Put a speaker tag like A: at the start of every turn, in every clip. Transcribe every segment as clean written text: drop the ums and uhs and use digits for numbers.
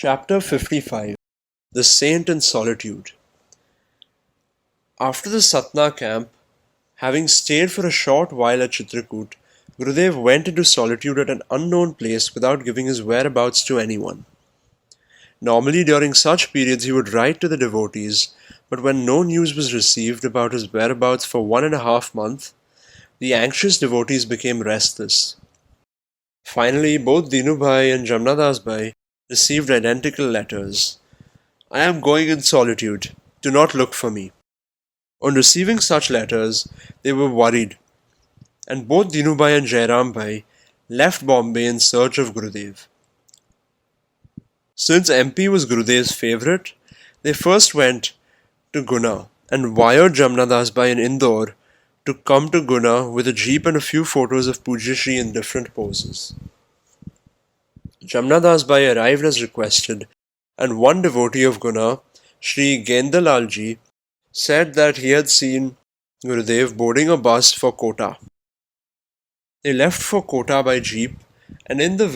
A: Chapter 55 The Saint in Solitude. After the Satna camp, having stayed for a short while at Chitrakoot, Gurudev went into solitude at an unknown place without giving his whereabouts to anyone. Normally during such periods he would write to the devotees, but when no news was received about his whereabouts for 1.5 months, the anxious devotees became restless. Finally, both Dinubhai and Jamnadasbhai received identical letters. "I am going in solitude. Do not look for me." On receiving such letters, they were worried, and both Dinubhai and Jairambhai left Bombay in search of Gurudev. Since MP was Gurudev's favourite, they first went to Guna and wired Jamnadasbhai in Indore to come to Guna with a jeep and a few photos of Pujya Shri in different poses. Jamnadasbhai arrived as requested, and one devotee of Guna, Shri Gendalalji, said that he had seen Gurudev boarding a bus for Kota. They left for Kota by jeep, and in the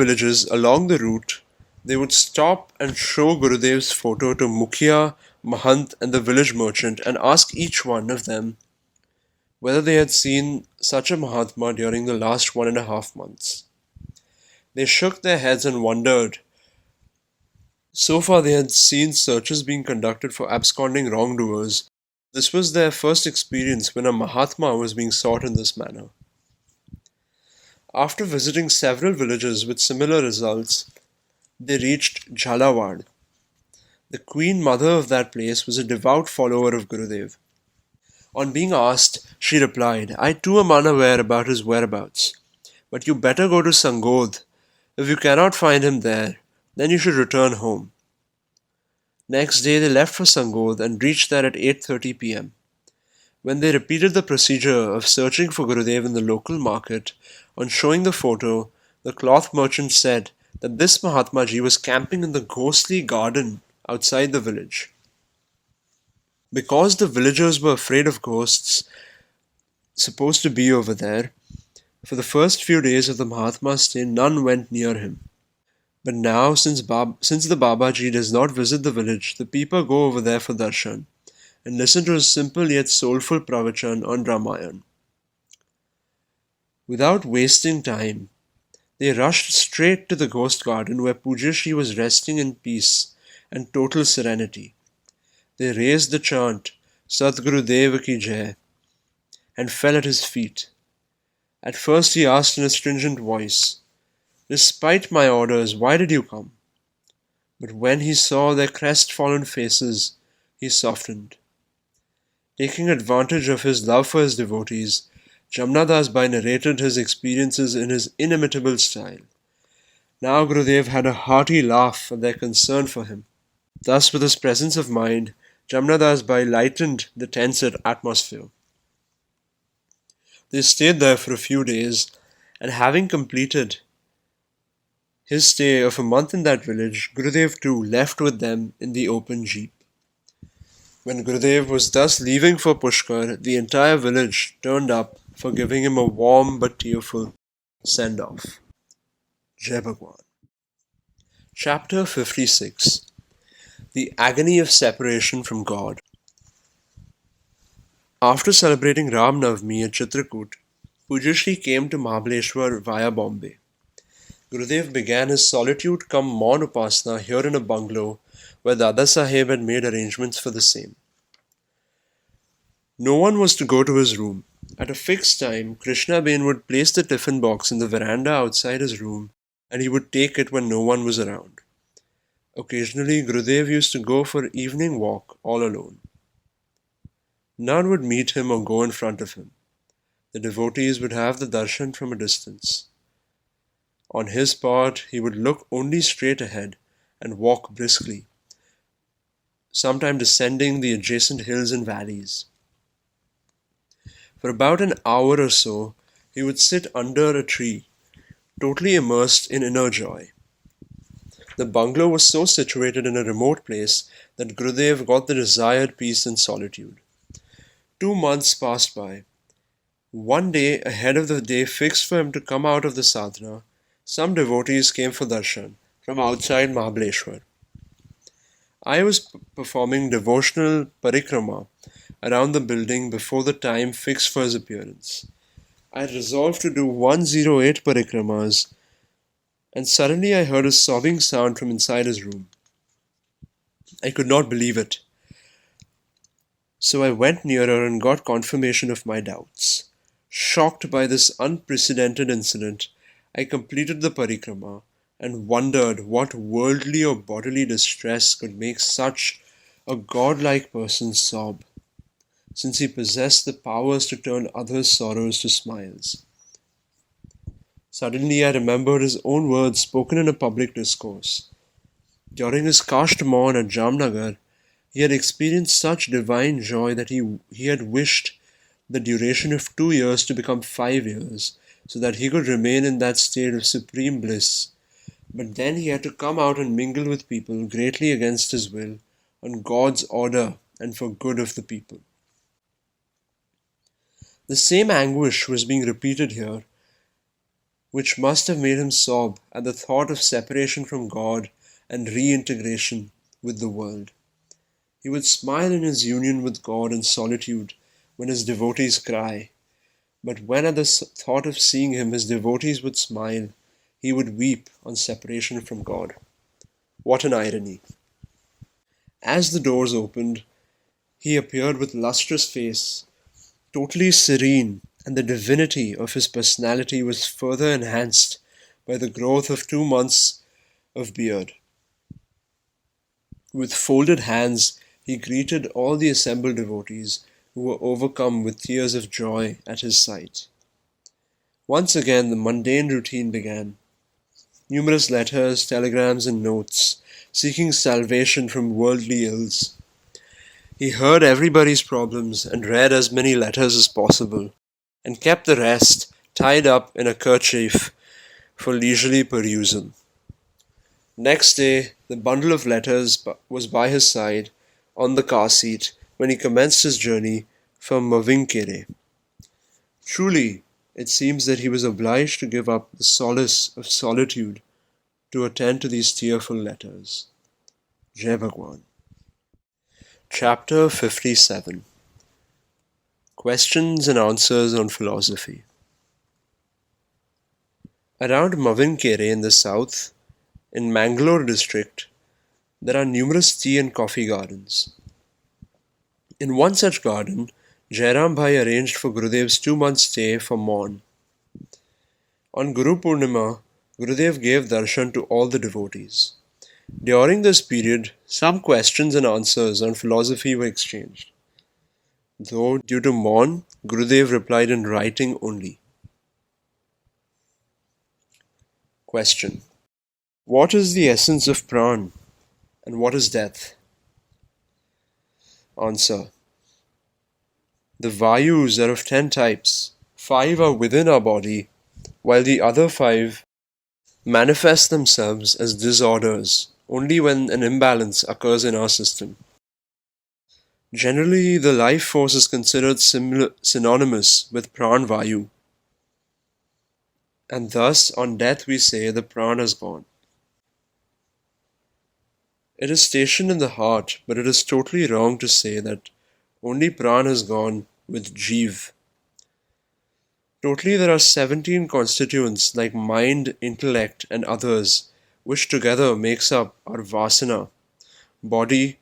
A: villages along the route, they would stop and show Gurudev's photo to Mukhya, Mahant and the village merchant and ask each one of them whether they had seen such a Mahatma during the last 1.5 months. They shook their heads and wondered. So far they had seen searches being conducted for absconding wrongdoers. This was their first experience when a Mahatma was being sought in this manner. After visiting several villages with similar results, they reached Jhalawad. The queen mother of that place was a devout follower of Gurudev. On being asked, she replied, "I too am unaware about his whereabouts, but you better go to Sangodh. If you cannot find him there, then you should return home." Next day they left for Sangodh and reached there at 8:30 p.m. When they repeated the procedure of searching for Gurudev in the local market, on showing the photo, the cloth merchant said that this Mahatma Ji was camping in the ghostly garden outside the village. Because the villagers were afraid of ghosts supposed to be over there, for the first few days of the Mahatma's stay, none went near him. But now, since the Babaji does not visit the village, the people go over there for darshan and listen to his simple yet soulful pravachan on Ramayana. Without wasting time, they rushed straight to the ghost garden where Pujya Shri was resting in peace and total serenity. They raised the chant, "Sadgurudev ki jai," and fell at his feet. At first he asked in a stringent voice, "Despite my orders, why did you come?" But when he saw their crestfallen faces, he softened. Taking advantage of his love for his devotees, Jamnadasbhai narrated his experiences in his inimitable style. Now Gurudev had a hearty laugh at their concern for him. Thus, with his presence of mind, Jamnadasbhai lightened the tense atmosphere. They stayed there for a few days, and having completed his stay of a month in that village, Gurudev too left with them in the open jeep. When Gurudev was thus leaving for Pushkar, the entire village turned up for giving him a warm but tearful send-off. Jai Bhagwan. Chapter 56 The Agony of Separation from God. After celebrating Ram Navami at Chitrakoot, Pujya Shri came to Mahabaleshwar via Bombay. Gurudev began his solitude cum Maun Upasana here in a bungalow where Dada Saheb had made arrangements for the same. No one was to go to his room. At a fixed time, Krishna Ben would place the tiffin box in the veranda outside his room and he would take it when no one was around. Occasionally, Gurudev used to go for evening walk all alone. None would meet him or go in front of him. The devotees would have the darshan from a distance. On his part, he would look only straight ahead and walk briskly, sometimes descending the adjacent hills and valleys. For about an hour or so, he would sit under a tree, totally immersed in inner joy. The bungalow was so situated in a remote place that Gurudev got the desired peace and solitude. 2 months passed by. One day, ahead of the day fixed for him to come out of the sadhana, Some devotees came for darshan from outside Mahabaleshwar. I was performing devotional parikrama around the building before the time fixed for his appearance. I had resolved to do 108 parikramas, and suddenly I heard a sobbing sound from inside his room. I could not believe it. So I went nearer and got confirmation of my doubts. Shocked by this unprecedented incident, I completed the parikrama and wondered what worldly or bodily distress could make such a godlike person sob, since he possessed the powers to turn others' sorrows to smiles. Suddenly I remembered his own words spoken in a public discourse. During his Kashtmon at Jamnagar, he had experienced such divine joy that he had wished the duration of 2 years to become 5 years, so that he could remain in that state of supreme bliss. But then he had to come out and mingle with people greatly against his will, on God's order and for good of the people. The same anguish was being repeated here, which must have made him sob at the thought of separation from God and reintegration with the world. He would smile in his union with God in solitude when his devotees cry, but when at the thought of seeing him his devotees would smile, he would weep on separation from God. What an irony! As the doors opened, he appeared with lustrous face, totally serene, and the divinity of his personality was further enhanced by the growth of 2 months of beard. With folded hands, he greeted all the assembled devotees, who were overcome with tears of joy at his sight. Once again the mundane routine began. Numerous letters, telegrams, and notes, seeking salvation from worldly ills. He heard everybody's problems and read as many letters as possible, and kept the rest tied up in a kerchief for leisurely perusal. Next day, the bundle of letters was by his side on the car seat when he commenced his journey from Mavinkere. Truly, it seems that he was obliged to give up the solace of solitude to attend to these tearful letters. Jai Bhagwan. Chapter 57. Questions and Answers on Philosophy. Around Mavinkere in the south, in Mangalore district, there are numerous tea and coffee gardens. In one such garden, Jairam Bhai arranged for Gurudev's 2-month stay for Maun. On Guru Purnima, Gurudev gave darshan to all the devotees. During this period, some questions and answers on philosophy were exchanged. Though due to Maun, Gurudev replied in writing only. Question. What is the essence of Pran, and what is death? Answer. The Vayus are of 10 types. 5 are within our body, while the other 5 manifest themselves as disorders only when an imbalance occurs in our system. Generally, the life force is considered synonymous with Pran Vayu, and thus on death we say the Pran has gone. It is stationed in the heart, but it is totally wrong to say that only Pran has gone with Jeev. Totally there are 17 constituents like mind, intellect and others, which together makes up our Vasana, body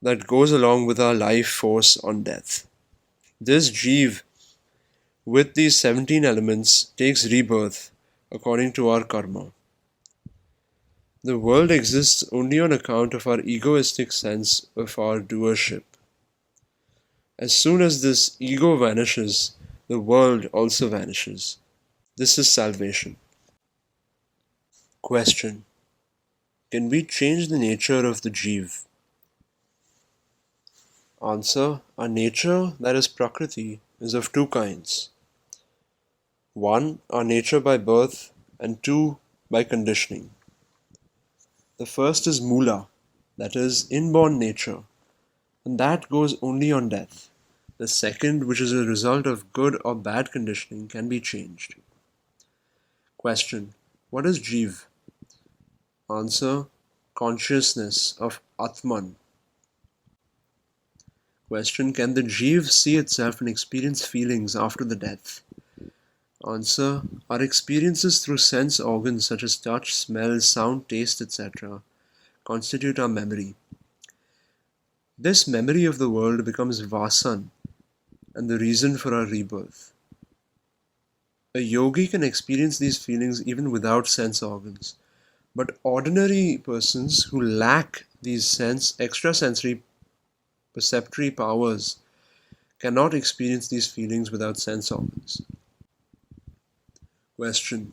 A: that goes along with our life force on death. This Jeev, with these 17 elements, takes rebirth according to our karma. The world exists only on account of our egoistic sense of our doership. As soon as this ego vanishes, the world also vanishes. This is salvation. Question. Can we change the nature of the Jeev? Answer. Our nature, that is Prakriti, is of 2 kinds. 1. Our nature by birth, and 2. By conditioning. The first is Mula, that is inborn nature, and that goes only on death. The second, which is a result of good or bad conditioning, can be changed. Question. What is Jeev? Answer: consciousness of Atman. Question: can the Jeev see itself and experience feelings after the death? Answer: our experiences through sense organs such as touch, smell, sound, taste, etc. constitute our memory. This memory of the world becomes vasan and the reason for our rebirth. A yogi can experience these feelings even without sense organs, but ordinary persons who lack these extrasensory perceptory powers cannot experience these feelings without sense organs. Question: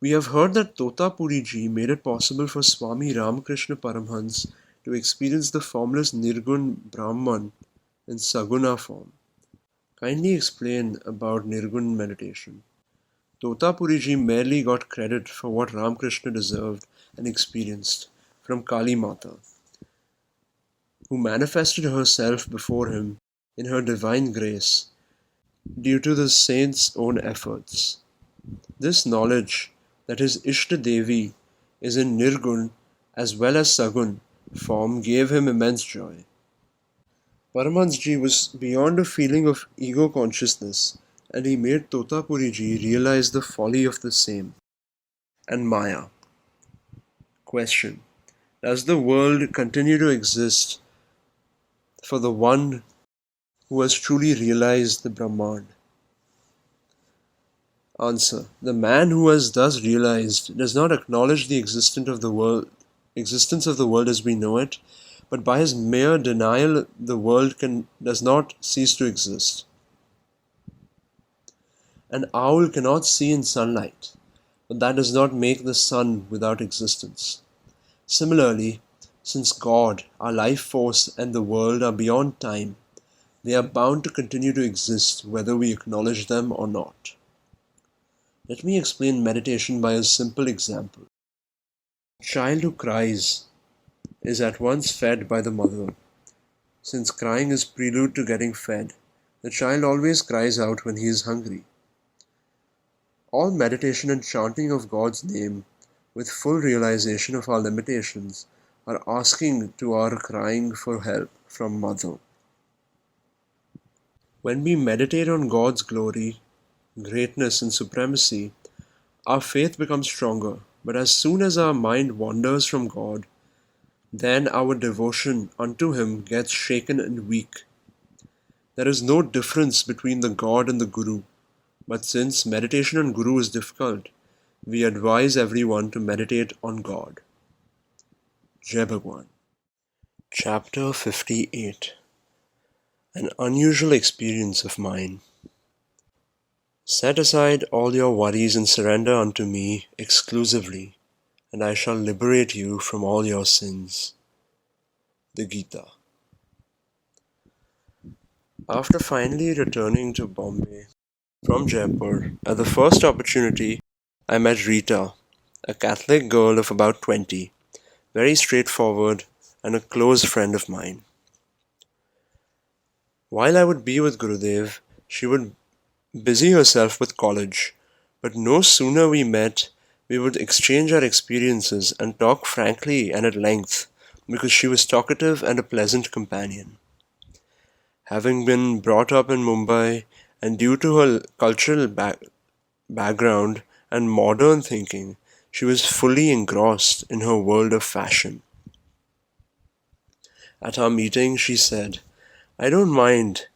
A: we have heard that Totapuri-ji made it possible for Swami Ramakrishna Paramhans to experience the formless Nirgun Brahman in Saguna form. Kindly explain about Nirgun meditation. Totapuri-ji merely got credit for what Ramakrishna deserved and experienced from Kali Mata, who manifested herself before him in her divine grace due to the saint's own efforts. This knowledge that his Ishta Devi is in Nirgun as well as Sagun form gave him immense joy. Paramahansji was beyond a feeling of ego consciousness, and he made Totapuri-ji realize the folly of the same and Maya. Question: does the world continue to exist for the one who has truly realized the Brahman? Answer: the man who has thus realized does not acknowledge the existence of the world as we know it, but by his mere denial the world does not cease to exist. An owl cannot see in sunlight, but that does not make the sun without existence. Similarly, since God, our life force, and the world are beyond time, they are bound to continue to exist whether we acknowledge them or not. Let me explain meditation by a simple example. A child who cries is at once fed by the mother. Since crying is prelude to getting fed, the child always cries out when he is hungry. All meditation and chanting of God's name with full realization of our limitations are asking to our crying for help from Mother. When we meditate on God's glory, greatness and supremacy, our faith becomes stronger, but as soon as our mind wanders from God, then our devotion unto Him gets shaken and weak. There is no difference between the God and the Guru, but since meditation on Guru is difficult, we advise everyone to meditate on God. Jai Bhagwan. Chapter 58. An unusual experience of mine. Set aside all your worries and surrender unto me exclusively, and I shall liberate you from all your sins. The Gita. After finally returning to Bombay from Jaipur, at the first opportunity, I met Rita, a Catholic girl of about 20, very straightforward and a close friend of mine. While I would be with Gurudev, she would busy herself with college, but no sooner we met, we would exchange our experiences and talk frankly and at length, because she was talkative and a pleasant companion. Having been brought up in Mumbai, and due to her cultural background and modern thinking, she was fully engrossed in her world of fashion. At our meeting, she said, "I don't mind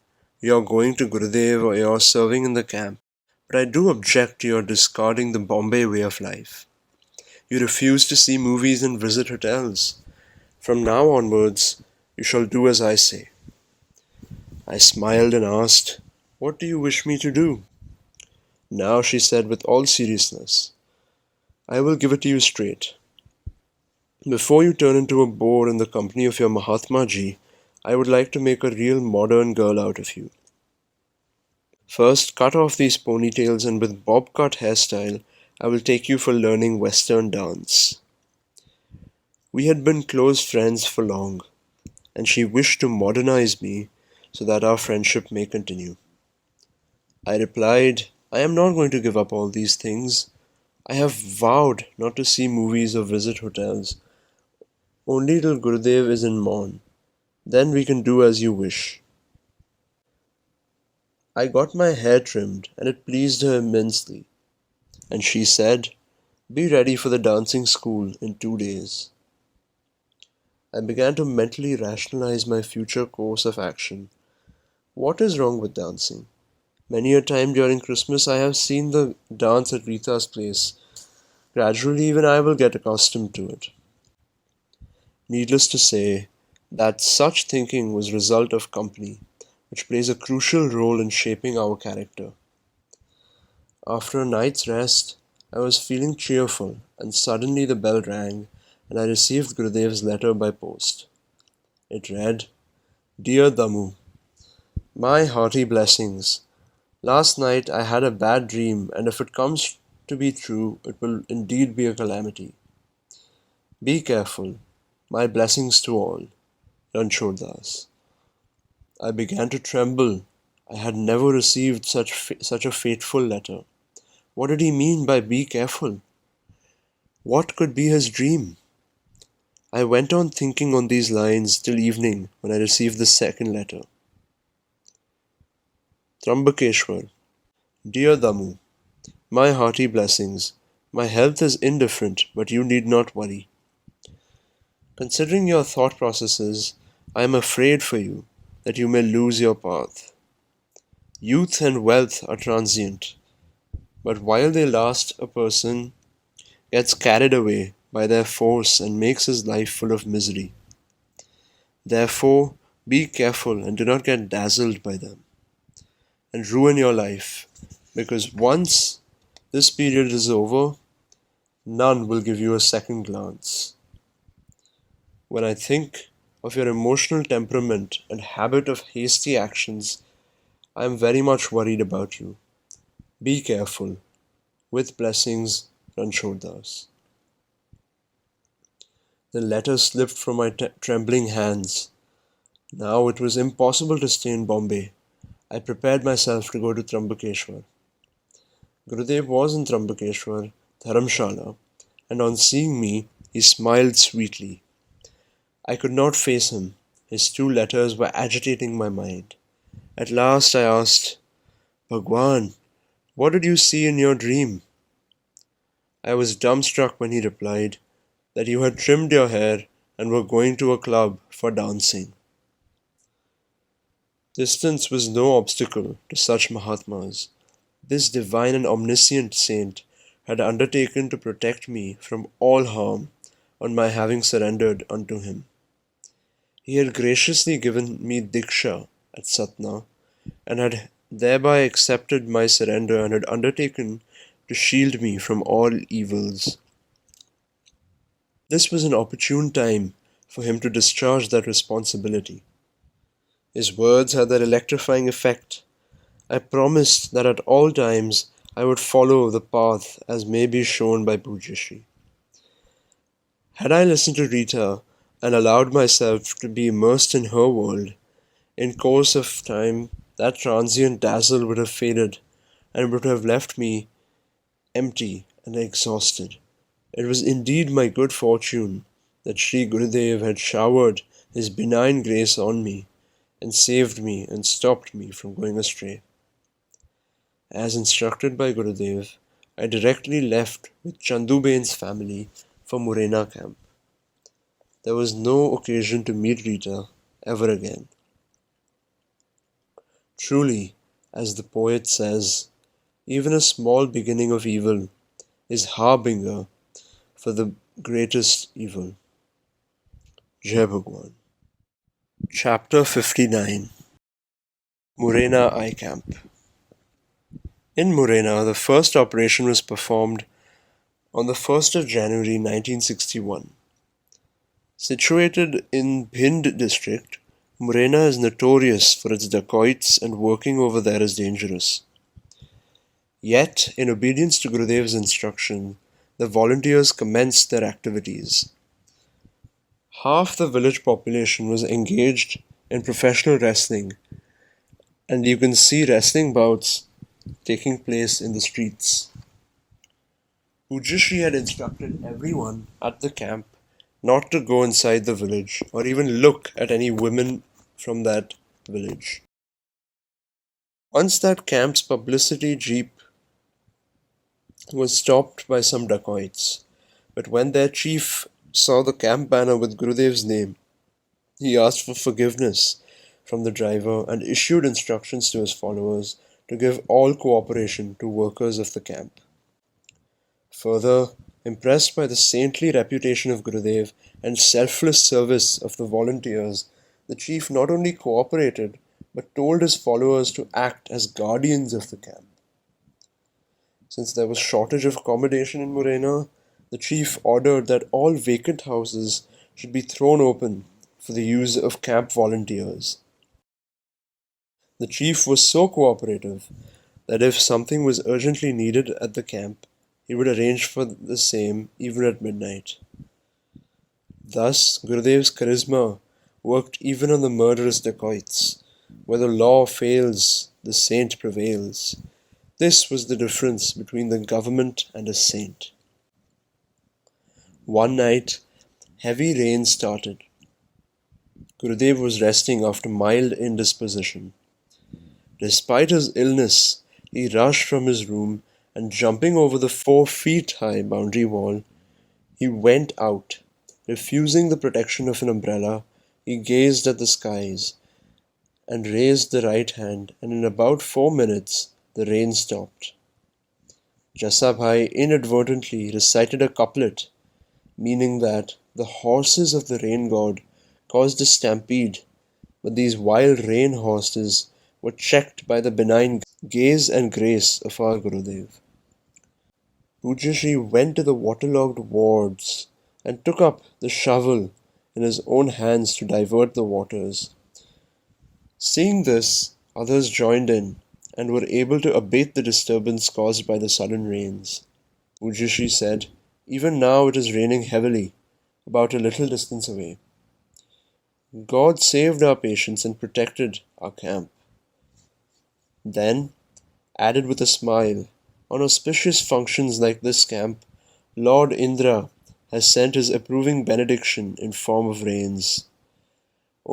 A: you're going to Gurudev or you're serving in the camp, but I do object to your discarding the Bombay way of life. You refuse to see movies and visit hotels. From now onwards, you shall do as I say." I smiled and asked, "What do you wish me to do?" Now she said with all seriousness, "I will give it to you straight. Before you turn into a bore in the company of your Mahatma Ji, I would like to make a real modern girl out of you. First, cut off these ponytails and with bob cut hairstyle, I will take you for learning Western dance." We had been close friends for long, and she wished to modernize me so that our friendship may continue. I replied, "I am not going to give up all these things. I have vowed not to see movies or visit hotels, only till Gurudev is in Maun. Then we can do as you wish. I got my hair trimmed, and it pleased her immensely, and she said, "Be ready for the dancing school in 2 days." I began to mentally rationalize my future course of action. What is wrong with dancing? Many a time during Christmas I have seen the dance at Rita's place. Gradually even I will get accustomed to it. Needless to say, that such thinking was result of company, which plays a crucial role in shaping our character. After a night's rest, I was feeling cheerful, and suddenly the bell rang, and I received Gurudev's letter by post. It read, "Dear Damu, my hearty blessings. Last night I had a bad dream, and if it comes to be true, it will indeed be a calamity. Be careful. My blessings to all. Ranchoddasji." I began to tremble. I had never received such a fateful letter. What did he mean by "be careful"? What could be his dream? I went on thinking on these lines till evening when I received the second letter. Trambakeshwar. Dear Damu, my hearty blessings. My health is indifferent, but you need not worry. Considering your thought processes, I am afraid for you that you may lose your path. Youth and wealth are transient, but while they last, a person gets carried away by their force and makes his life full of misery. Therefore, be careful and do not get dazzled by them and ruin your life, because once this period is over, none will give you a second glance. When I think of your emotional temperament and habit of hasty actions, I am very much worried about you. Be careful. With blessings, Ranchoddasji. The letter slipped from my trembling hands. Now it was impossible to stay in Bombay. I prepared myself to go to Trambakeshwar. Gurudev was in Trambakeshwar, Dharamshala, and on seeing me, he smiled sweetly. I could not face him. His 2 letters were agitating my mind. At last I asked, "Bhagwan, what did you see in your dream?" I was dumbstruck when he replied that you had trimmed your hair and were going to a club for dancing. Distance was no obstacle to such Mahatmas. This divine and omniscient saint had undertaken to protect me from all harm on my having surrendered unto him. He had graciously given me Diksha at Satna, and had thereby accepted my surrender and had undertaken to shield me from all evils. This was an opportune time for him to discharge that responsibility. His words had their electrifying effect. I promised that at all times I would follow the path as may be shown by Pujya Shri. Had I listened to Rita and allowed myself to be immersed in her world, in course of time that transient dazzle would have faded and would have left me empty and exhausted. It was indeed my good fortune that Shri Gurudev had showered his benign grace on me and saved me and stopped me from going astray. As instructed by Gurudev, I directly left with Chanduben's family for Morena camp. There was no occasion to meet Rita ever again. Truly, as the poet says, even a small beginning of evil is harbinger for the greatest evil. Jai Bhagwan. Chapter 59. Morena I Camp. In Morena, the first operation was performed on the 1st of January 1961. Situated in Bhind district, Morena is notorious for its dacoits, and working over there is dangerous. Yet, in obedience to Gurudev's instruction, the volunteers commenced their activities. Half the village population was engaged in professional wrestling, and you can see wrestling bouts taking place in the streets. Pujya Shri had instructed everyone at the camp not to go inside the village or even look at any women from that village. Once that camp's publicity jeep was stopped by some dacoits, but when their chief saw the camp banner with Gurudev's name, he asked for forgiveness from the driver and issued instructions to his followers to give all cooperation to workers of the camp. Further, impressed by the saintly reputation of Gurudev and selfless service of the volunteers, the chief not only cooperated but told his followers to act as guardians of the camp. Since there was shortage of accommodation in Morena, the chief ordered that all vacant houses should be thrown open for the use of camp volunteers. The chief was so cooperative that if something was urgently needed at the camp, he would arrange for the same even at midnight. Thus, Gurudev's charisma worked even on the murderous dacoits. Where the law fails, the saint prevails. This was the difference between the government and a saint. One night, heavy rain started. Gurudev was resting after mild indisposition. Despite his illness, he rushed from his room and jumping over the 4 feet high boundary wall, he went out. Refusing the protection of an umbrella, he gazed at the skies and raised the right hand, and in about 4 minutes the rain stopped. Jasabhai inadvertently recited a couplet, meaning that the horses of the rain god caused a stampede, but these wild rain horses were checked by the benign gaze and grace of our Gurudev. Pujya Shri went to the waterlogged wards and took up the shovel in his own hands to divert the waters. Seeing this, others joined in and were able to abate the disturbance caused by the sudden rains. Pujya Shri said, "Even now it is raining heavily, about a little distance away. God saved our patients and protected our camp." Then, added with a smile, "On auspicious functions like this camp, Lord Indra has sent his approving benediction in form of rains."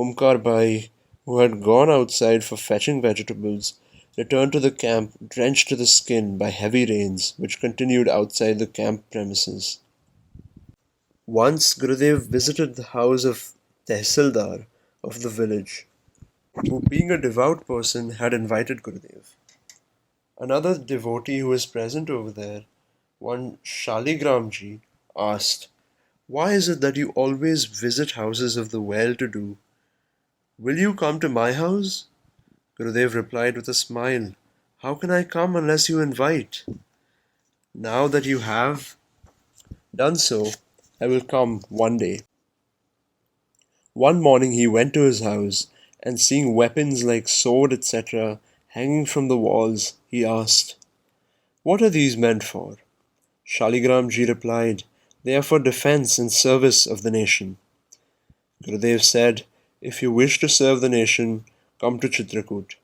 A: Omkar Bhai, who had gone outside for fetching vegetables, returned to the camp drenched to the skin by heavy rains which continued outside the camp premises. Once Gurudev visited the house of Tehsildar of the village, who being a devout person had invited Gurudev. Another devotee who was present over there, one Shaligramji, asked, "Why is it that you always visit houses of the well-to-do? Will you come to my house?" Gurudev replied with a smile, "How can I come unless you invite? Now that you have done so, I will come one day." One morning he went to his house, and seeing weapons like sword, etc., hanging from the walls, he asked, "What are these meant for?" Shaligramji replied, "They are for defense and service of the nation." Gurudev said, "If you wish to serve the nation, come to Chitrakoot."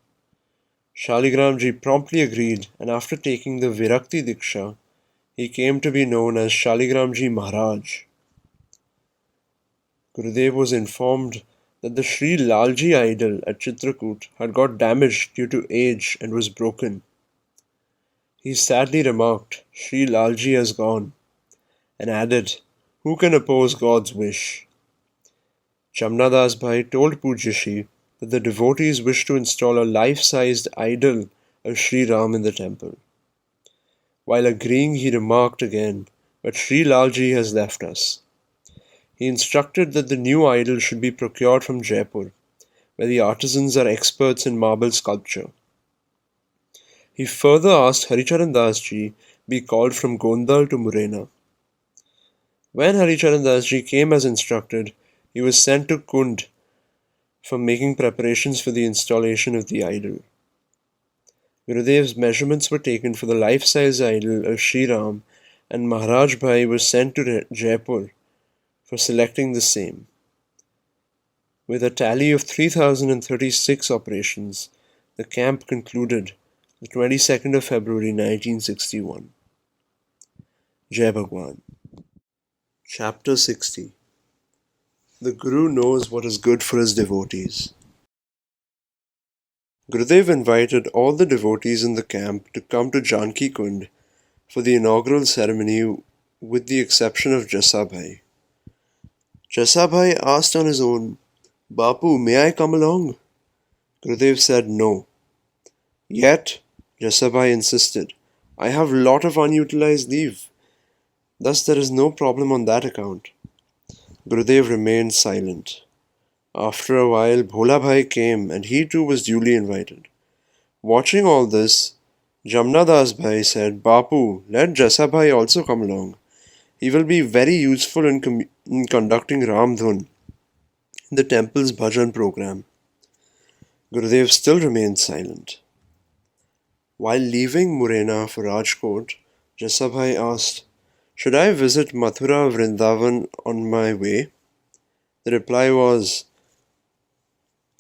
A: Shaligramji promptly agreed, and after taking the Virakti Diksha, he came to be known as Shaligramji Maharaj. Gurudev was informed that the Sri Lalji idol at Chitrakoot had got damaged due to age and was broken. He sadly remarked, "Sri Lalji has gone," and added, "Who can oppose God's wish?" Jamnadas Bhai told Pujya Shri that the devotees wished to install a life-sized idol of Sri Ram in the temple. While agreeing, he remarked again, "But Sri Lalji has left us." He instructed that the new idol should be procured from Jaipur, where the artisans are experts in marble sculpture. He further asked Ranchoddasji be called from Gondal to Morena. When Ranchoddasji came as instructed, he was sent to Kund for making preparations for the installation of the idol. Gurudev's measurements were taken for the life-size idol of Sri Ram, and Maharaj Bhai was sent to Jaipur for selecting the same. With a tally of 3,036 operations, the camp concluded the 22nd of February 1961. Jai Bhagwan. Chapter 60. The Guru knows what is good for his devotees. Gurudev invited all the devotees in the camp to come to Janki Kund for the inaugural ceremony with the exception of Jasabhai. Jasabhai asked on his own, "Bapu, may I come along?" Gurudev said no. Yet, Jasabhai insisted, "I have lot of unutilized leave. Thus there is no problem on that account." Gurudev remained silent. After a while, Bhola Bhai came and he too was duly invited. Watching all this, Jamnadas Bhai said, "Bapu, let Jasa Bhai also come along. He will be very useful in conducting Ramdhun in the temple's bhajan program." Gurudev still remained silent. While leaving Murena for Rajkot, Jasa Bhai asked, "Should I visit Mathura Vrindavan on my way?" The reply was,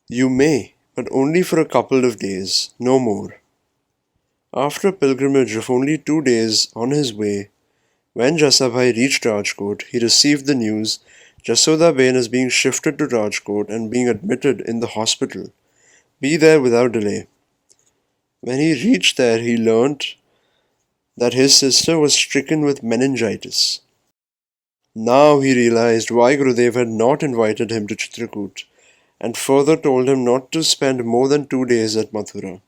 A: "You may, but only for a couple of days, no more." After a pilgrimage of only 2 days on his way, when Jasabhai reached Rajkot, he received the news Jasoda Ben is being shifted to Rajkot and being admitted in the hospital. Be there without delay. When he reached there, he learnt that his sister was stricken with meningitis. Now he realized why Gurudev had not invited him to Chitrakoot, and further told him not to spend more than 2 days at Mathura.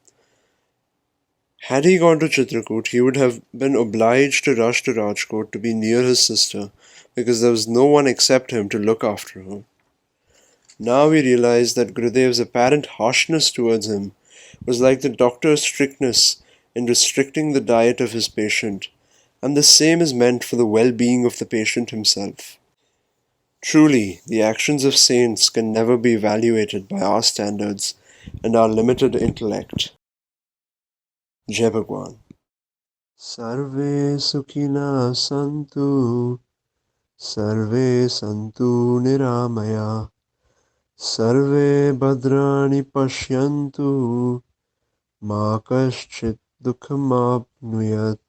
A: Had he gone to Chitrakoot, he would have been obliged to rush to Rajkot to be near his sister, because there was no one except him to look after her. Now he realized that Gurudev's apparent harshness towards him was like the doctor's strictness in restricting the diet of his patient, and the same is meant for the well-being of the patient himself. Truly, the actions of saints can never be evaluated by our standards and our limited intellect. Jai Bhagwan. Sarve Sukhina Santu, Sarve Santu Niramaya, Sarve Bhadrani Pashyantu, Ma Kaschit Dukham Apnuyat.